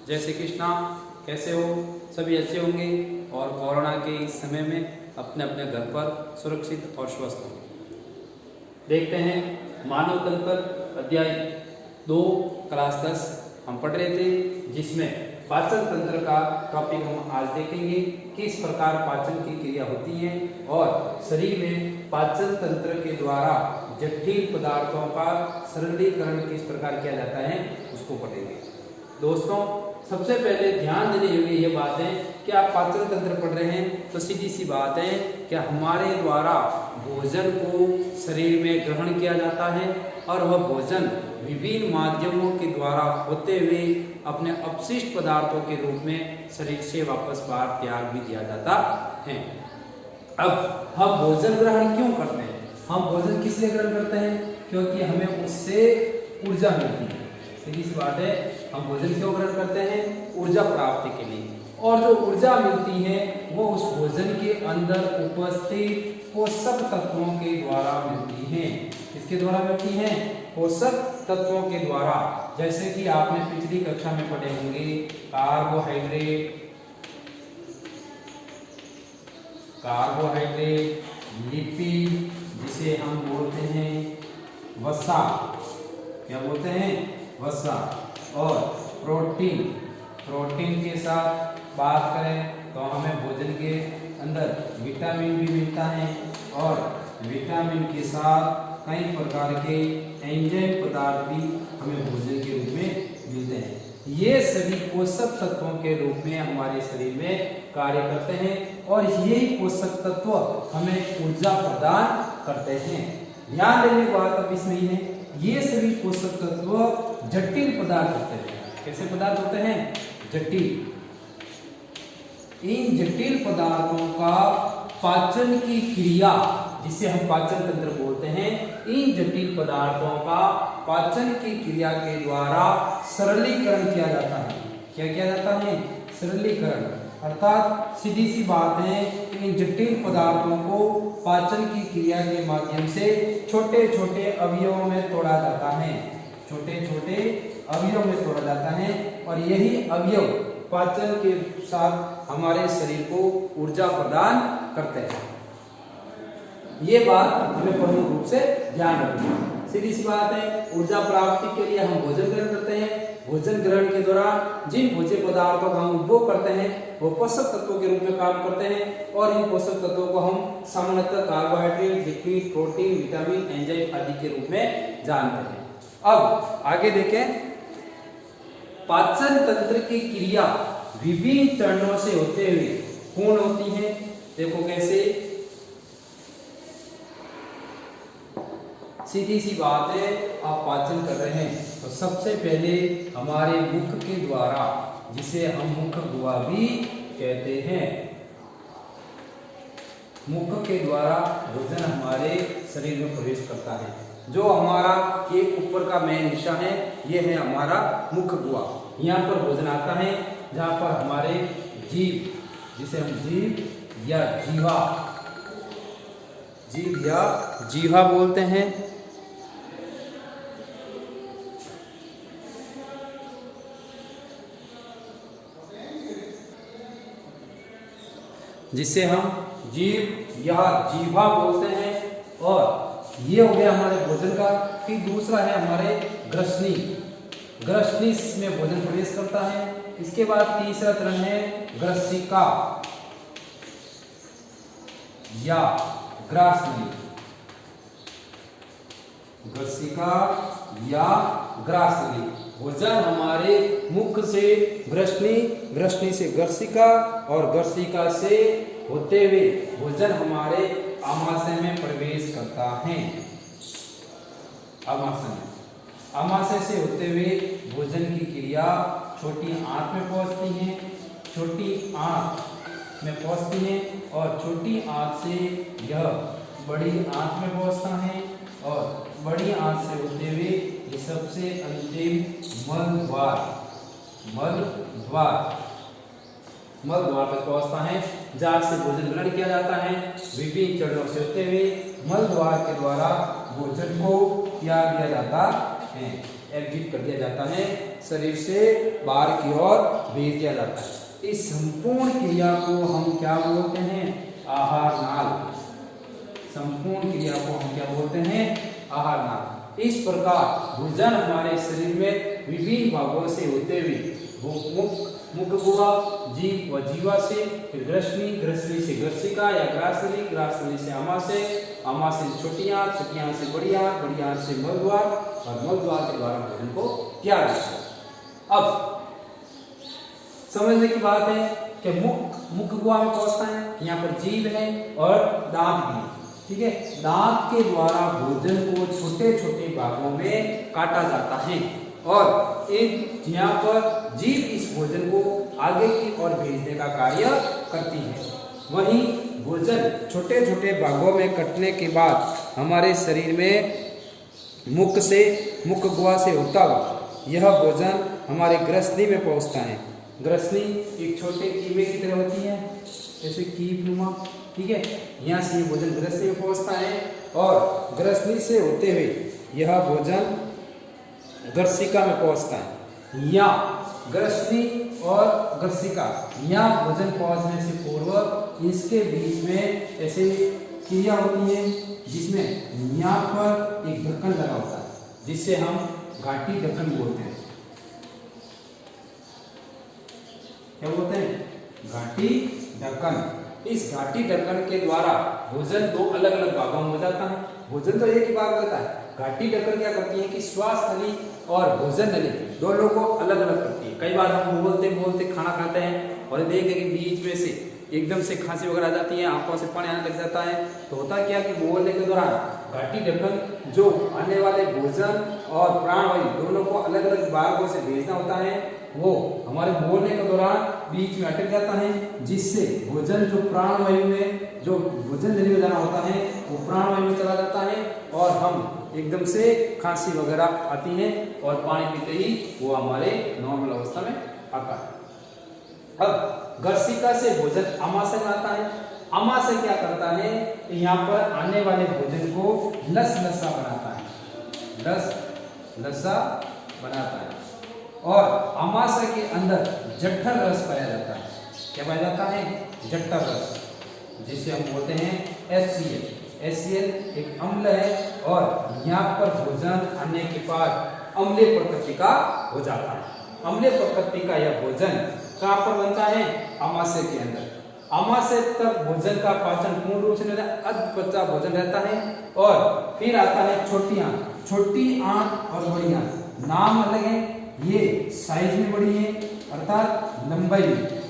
जय श्री कृष्णा। कैसे हो? सभी अच्छे होंगे और कोरोना के इस समय में अपने अपने घर पर सुरक्षित और स्वस्थ होंगे। देखते हैं मानव तंत्र अध्याय 2 क्लास 10 हम पढ़ रहे थे, जिसमें पाचन तंत्र का टॉपिक हम आज देखेंगे। किस प्रकार पाचन की क्रिया होती है और शरीर में पाचन तंत्र के द्वारा जटिल पदार्थों का सरलीकरण किस प्रकार किया जाता है उसको पढ़ेंगे। दोस्तों, सबसे पहले ध्यान देने योग्य ये बात है कि आप पाचन तंत्र पढ़ रहे हैं तो सीधी सी बात है कि हमारे द्वारा भोजन को शरीर में ग्रहण किया जाता है और वह भोजन विभिन्न माध्यमों के द्वारा होते हुए अपने अपशिष्ट पदार्थों के रूप में शरीर से वापस बाहर त्याग भी दिया जाता है। अब हम भोजन ग्रहण क्यों करते हैं? हम भोजन किस लिए ग्रहण करते हैं? क्योंकि हमें उससे ऊर्जा मिलती है। सीधी सी बात है, हम भोजन क्यों ग्रहण करते हैं? ऊर्जा प्राप्ति के लिए। और जो ऊर्जा मिलती है वो उस भोजन के अंदर उपस्थित पोषक तत्वों के द्वारा मिलती है। किसके द्वारा मिलती है? पोषक तत्वों के द्वारा। जैसे कि आपने पिछली कक्षा में पढ़े होंगे, कार्बोहाइड्रेट, लिपिड, जिसे हम बोलते हैं वसा, क्या बोलते हैं? वसा, और प्रोटीन के साथ बात करें तो हमें भोजन के अंदर विटामिन भी मिलता है और विटामिन के साथ कई प्रकार के एंजाइम पदार्थ भी हमें भोजन के रूप में मिलते हैं। ये सभी पोषक तत्वों के रूप में हमारे शरीर में कार्य करते हैं और यही पोषक तत्व हमें ऊर्जा प्रदान करते हैं। ध्यान देने की बात अब इसमें ही है, ये सभी पोषक तत्व जटिल पदार्थ होते हैं। कैसे पदार्थ होते हैं? जटिल। इन जटिल पदार्थों का पाचन की क्रिया, जिसे हम पाचन तंत्र बोलते हैं, इन जटिल पदार्थों का पाचन की क्रिया के द्वारा सरलीकरण किया जाता है। क्या किया जाता है? सरलीकरण। अर्थात सीधी सी बात है, इन जटिल पदार्थों को पाचन की क्रिया के माध्यम से छोटे छोटे अवयवों में तोड़ा जाता है। छोटे छोटे अवयव में तोड़ा जाता है और यही अवयव पाचन के साथ हमारे शरीर को ऊर्जा प्रदान करते हैं। ये बात हमें प्रमुख रूप से ध्यान रखनी है। सीधी सी बात है, ऊर्जा प्राप्ति के लिए हम भोजन ग्रहण करते हैं। भोजन ग्रहण के दौरान जिन भोज्य पदार्थों का हम उपभोग करते हैं वो पोषक तत्वों के रूप में काम करते हैं और इन पोषक तत्वों को हम सामान्यतः carbohydrate, lipid, protein, vitamin, enzyme आदि के रूप में जानते हैं। अब आगे देखें, पाचन तंत्र की क्रिया विभिन्न चरणों से होते हुए पूर्ण होती है। देखो कैसे, सीधी सी बात है, आप पाचन कर रहे हैं तो सबसे पहले हमारे मुख के द्वारा, जिसे हम मुख गुहा भी कहते हैं, मुख के द्वारा भोजन हमारे शरीर में प्रवेश करता है। जो हमारा ये ऊपर का मेन हिस्सा है, ये है हमारा मुख गुहा। यहाँ पर भोजन आता है जहाँ पर हमारे जीभ, जिसे हम जीभ या जीवा बोलते हैं, जिसे हम जीभ या जीवा बोलते हैं। और ये हो गया हमारे भोजन का। फिर दूसरा है हमारे ग्रसनी में भोजन प्रवेश करता है। इसके बाद तीसरा चरण है ग्रसिका या ग्रासनी। भोजन हमारे मुख से ग्रसनी से ग्रसिका और ग्रसिका से होते हुए भोजन हमारे आमाशय में प्रवेश करता है। आमाशय से होते हुए भोजन की क्रिया छोटी आंत में पहुंचती है, और छोटी आंत से यह बड़ी आंत में पहुंचता है और बड़ी आंत से होते हुए ये सबसे अंतिम मल द्वार पर पहुंचता है, जहाँ से भोजन ग्रहण किया जाता है। विभिन्न चरणों से होते हुए मल द्वार के द्वारा भोजन को त्याग दिया जाता है, एग्जिट कर दिया जाता है, शरीर से बाहर की ओर भेज दिया जाता है। इस संपूर्ण क्रिया को हम क्या बोलते हैं? आहार नाल। संपूर्ण क्रिया को हम क्या बोलते हैं? आहार नाल। इस प्रकार भोजन हमारे शरीर में विभिन्न भागों से होते हुए मुख गुहा, जीव व जीवा से, फिर ग्रसनी, ग्रसनी से ग्रसिका या ग्रासनी, ग्रासनी से आमाशय, आमाशय से छोटी आंत, छोटी आंत से बड़ी आंत, बड़ी आंत से मलद्वार और मलद्वार के द्वारा भोजन को त्याग देता है। अब समझने की बात है कि मुख गुहा में पहुंचता है, यहाँ पर जीभ है और दांत भी, ठीक है। दांत के द्वारा भोजन को छोटे छोटे भागों में काटा जाता है और एक यहाँ पर जीभ इस भोजन को आगे की ओर भेजने का कार्य करती है। वहीं भोजन छोटे छोटे भागों में कटने के बाद हमारे शरीर में मुख गुहा से होता हुआ यह भोजन हमारे ग्रसनी में पहुंचता है। ग्रसनी एक छोटे कीमे की तरह होती है, जैसे कीनुमा, ठीक है। यहाँ से ये भोजन ग्रसनी में पहुंचता है और ग्रसनी से होते हुए यह भोजन ग्रसिका में पहुंचता है। या ग्रसनी और ग्रसिका, यहाँ भोजन पहुंचने से पूर्व इसके बीच में ऐसे क्रिया होती है जिसमें यहाँ पर एक ढक्कन लगा होता है जिससे हम घाटी ढक्कन बोलते हैं। क्या बोलते हैं? घाटी ढक्कन। इस घाटी ढक्कन के द्वारा भोजन दो अलग अलग भागों में हो जाता है। भोजन तो एक ही भाग रहता है। घाटी ढक्कन क्या करती है कि श्वास नली और भोजन नली दोनों को अलग अलग करती है। कई बार हम बोलते बोलते खाना खाते हैं और देखें कि बीच में से एकदम से खांसी वगैरह आ जाती है, आंखों से पानी आने लग जाता है, तो होता क्या कि बोलने के दौरान घाटी ढक्कन जो आने वाले भोजन और प्राणवायु दोनों को अलग अलग भागों से भेजना होता है, वो हमारे बोलने के दौरान बीच में अटक जाता है, जिससे भोजन जो प्राणवायु में जो भोजन नली में जाना होता है वो प्राणवायु में चला जाता है और हम एकदम से खांसी वगैरह आती है और पानी पीते ही वो हमारे नॉर्मल अवस्था में आता है। अब ग्रसिका से भोजन आमाशय में आता है। आमाशय क्या करता है? यहाँ पर आने वाले भोजन को लस-लसा बनाता है, लस-लसा बनाता है और आमाशय के अंदर जठर रस पाया जाता है। क्या पाया जाता है? जठर रस, जिसे हम बोलते हैं HCl। HCl एक अम्ल है और यहाँ पर भोजन आने के बाद अम्लीय प्रकृति का हो जाता है। अम्लीय प्रकृति का यह भोजन कहाँ पर बनता है? आमाशय के अंदर। आमाशय तक भोजन का पाचन पूर्ण रूप से नहीं होता, अधपचा भोजन रहता है और फिर आता है छोटी आंत। छोटी आंत और बड़ी आंत नाम अलग है, ये साइज में बड़ी है अर्थात लंबाई में,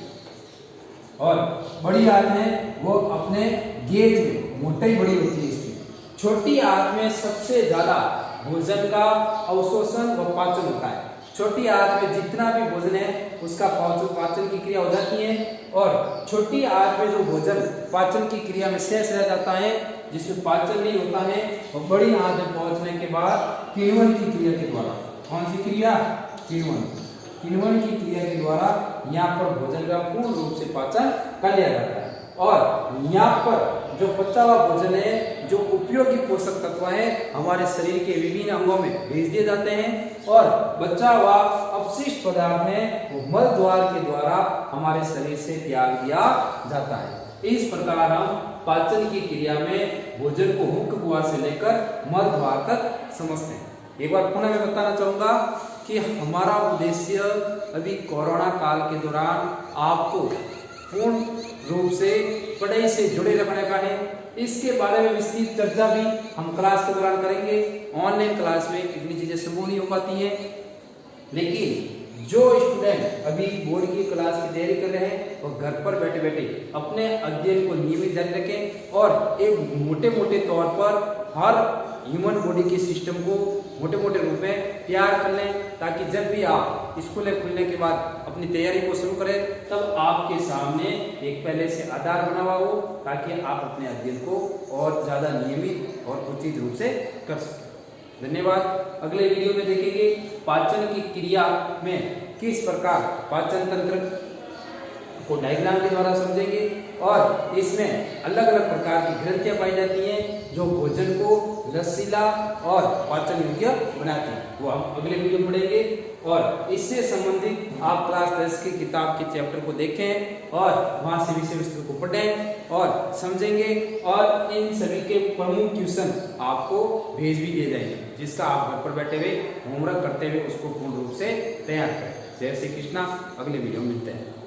और बड़ी आंत है वो अपने गेज में मोटाई बड़ी होती है इसकी। छोटी आंत में सबसे ज्यादा भोजन का अवशोषण व पाचन होता है। छोटी आंत में जितना भी भोजन है उसका पाचन की क्रिया हो जाती है और छोटी आंत में जो भोजन पाचन की क्रिया में शेष रह जाता है जिसमें पाचन नहीं होता है, और बड़ी आंत में पहुंचने के बाद किण्वन की क्रिया के द्वारा, कौन सी क्रिया? किण्वन की क्रिया के द्वारा यहाँ पर भोजन का पूर्ण रूप से पाचन कर लिया जाता है और यहाँ पर जो बचा हुआ भोजन है, जो उपयोगी पोषक तत्व है, हमारे शरीर के विभिन्न अंगों में भेज दिए जाते हैं और बचा हुआ अपशिष्ट पदार्थ है वो मल द्वार के द्वारा हमारे शरीर से त्याग दिया जाता है। इस प्रकार हम पाचन की क्रिया में भोजन को मुख गुहा से लेकर मल द्वार तक समझते हैं। एक बार पुनः मैं बताना चाहूंगा कि हमारा उद्देश्य अभी कोरोना काल के दौरान आपको पूर्ण रूप से पढ़ाई से जुड़े रखने का है। इसके बारे में विस्तृत चर्चा भी हम क्लास के दौरान करेंगे। ऑनलाइन क्लास में इतनी चीजें संभव नहीं हो पाती है, लेकिन जो स्टूडेंट अभी बोर्ड की क्लास की तैयारी कर रहे हैं वो घर पर बैठे बैठे अपने अध्ययन को नियमित जारी रखें और एक मोटे मोटे तौर पर हर ह्यूमन बॉडी के सिस्टम को मोटे मोटे रूप में तैयार कर लें, ताकि जब भी आप स्कूलें खुलने के बाद अपनी तैयारी को शुरू करें तब आपके सामने एक पहले से आधार बना हुआ हो, ताकि आप अपने अध्ययन को और ज़्यादा नियमित और उचित रूप से कर सकें। धन्यवाद। अगले वीडियो में देखेंगे पाचन की क्रिया में किस प्रकार पाचन तंत्र को डायग्राम के द्वारा समझेंगे और इसमें अलग अलग प्रकार की ग्रंथियां पाई जाती हैं जो भोजन को लचीला और पाचन योग्य बनाती है। वो हम अगले वीडियो में पढ़ेंगे। और इससे संबंधित आप क्लास 10 की किताब के चैप्टर को देखें और वहां से विषय वस्तु को पढ़ें और समझेंगे, और इन सभी के प्रमुख क्वेश्चन आपको भेज भी दिए जाएंगे, जिसका आप घर पर बैठे हुए होमवर्क करते हुए उसको पूर्ण रूप से तैयार करें। जय श्री कृष्णा, अगले वीडियो में मिलते हैं।